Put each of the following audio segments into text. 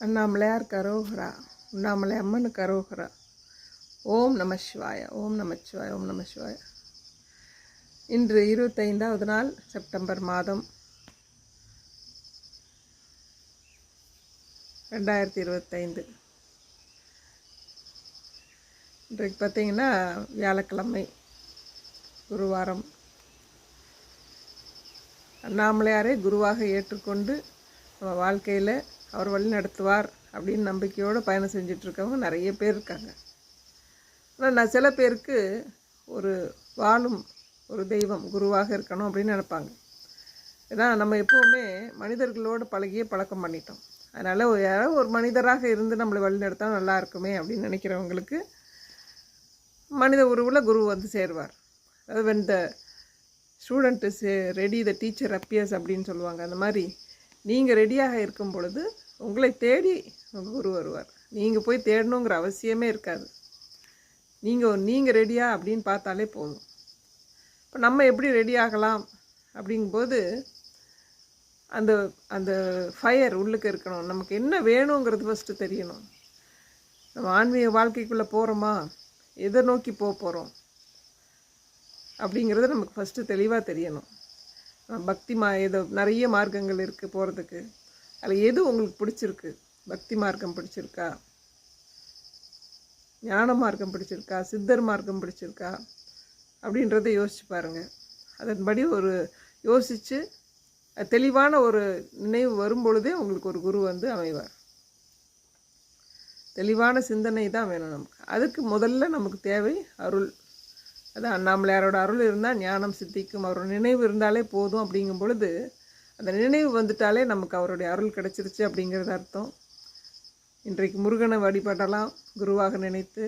அண்ணாமலையார் கரோகரா, உண்ணாமலை அம்மன் கரோகரா. ஓம் நம சிவாய, ஓம் நம சிவாய, ஓம் நம சிவாய. இன்று 25வது நாள், செப்டம்பர் மாதம் 2025. இன்றைக்கு பார்த்திங்கன்னா வியாழக்கிழமை, குருவாரம். அண்ணாமலையாரை குருவாக ஏற்றுக்கொண்டு நம்ம வாழ்க்கையில் அவர் வழி நடத்துவார் அப்படின்னு நம்பிக்கையோடு பயணம் செஞ்சிட்ருக்கவங்க நிறைய பேர் இருக்காங்க. ஆனால் நான் சில பேருக்கு ஒரு வாழும் ஒரு தெய்வம் குருவாக இருக்கணும் அப்படின்னு நினைப்பாங்க. ஏன்னா நம்ம எப்போவுமே மனிதர்களோடு பழக்கம் பண்ணிட்டோம். அதனால் யாரோ ஒரு மனிதராக இருந்து நம்மளை வழி நடத்தால் நல்லா இருக்குமே அப்படின்னு நினைக்கிறவங்களுக்கு மனித உருவில் குரு வந்து சேருவார். அதாவது when the student is ready the teacher appears அப்படின்னு சொல்லுவாங்க. அந்த மாதிரி நீங்கள் ரெடியாக இருக்கும் பொழுது உங்களை தேடி உங்கள் குரு வருவார். நீங்கள் போய் தேடணுங்கிற அவசியமே இருக்காது. நீங்கள் ரெடியா அப்படின்னு பார்த்தாலே போதும். இப்போ நம்ம எப்படி ரெடி ஆகலாம் அப்படிங்கும்போது அந்த அந்த ஃபயர் உள்ளுக்கு இருக்கணும். நமக்கு என்ன வேணுங்கிறது ஃபஸ்ட்டு தெரியணும். நம்ம ஆன்மீக வாழ்க்கைக்குள்ளே போகிறோமா, எதை நோக்கி போகிறோம் அப்படிங்கிறது நமக்கு ஃபஸ்ட்டு தெளிவாக தெரியணும். பக்தி ஏதோ நிறைய மார்க்கங்கள் இருக்குது போகிறதுக்கு. அதில் எது உங்களுக்கு பிடிச்சிருக்கு? பக்தி மார்க்கம் பிடிச்சிருக்கா, ஞான மார்க்கம் பிடிச்சிருக்கா, சித்தர் மார்க்கம் பிடிச்சிருக்கா அப்படின்றத யோசிச்சு பாருங்கள். அதன்படி ஒரு யோசித்து தெளிவான ஒரு நினைவு வரும்பொழுதே உங்களுக்கு ஒரு குரு வந்து அமைவார். தெளிவான சிந்தனை தான் வேணும் நமக்கு. அதுக்கு முதல்ல நமக்கு தேவை அருள். அதான் அண்ணாமலையாரோட அருள் இருந்தால் ஞானம் சித்திக்கும். அவரோட நினைவு இருந்தாலே போதும். அப்படிங்கும் பொழுது அந்த நினைவு வந்துட்டாலே நமக்கு அவருடைய அருள் கிடச்சிருச்சு அப்படிங்கிறது அர்த்தம். இன்றைக்கு முருகனை வழிபடலாம் குருவாக நினைத்து.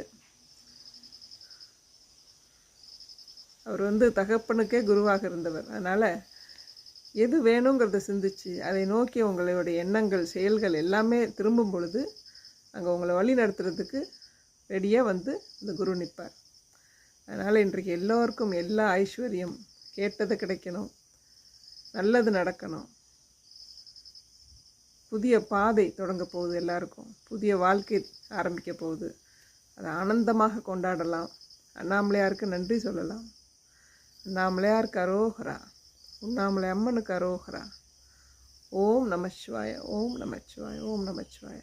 அவர் வந்து தகப்பனுக்கே குருவாக இருந்தவர். அதனால் எது வேணுங்கிறத சிந்திச்சு அதை நோக்கி உங்களுடைய எண்ணங்கள் செயல்கள் எல்லாமே திரும்பும் பொழுது அங்கே உங்களை வழி நடத்துறதுக்கு ரெடியாக வந்து இந்த குரு நிற்பார். அதனால் இன்றைக்கு எல்லோருக்கும் எல்லா ஐஸ்வர்யம், கேட்டது கிடைக்கணும், நல்லது நடக்கணும். புதிய பாதை தொடங்க போகுது, எல்லாருக்கும் புதிய வாழ்க்கை ஆரம்பிக்க போகுது. அதை ஆனந்தமாக கொண்டாடலாம். அண்ணாமலையாருக்கு நன்றி சொல்லலாம். அண்ணாமலையாருக்கு அரோகரா, உண்ணாமலை அம்மனுக்கு அரோகரா. ஓம் நமச்சிவாய, ஓம் நமச்சிவாய, ஓம் நமச்சிவாய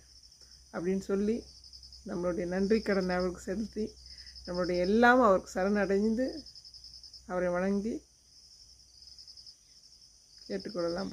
அப்படின்னு சொல்லி நம்மளுடைய நன்றி கடனை அவருக்கு செலுத்தி நம்மளுடைய எல்லாம் அவருக்கு சரணடைந்து அவரை வணங்கி கேட்டுக்கொள்ளலாம்.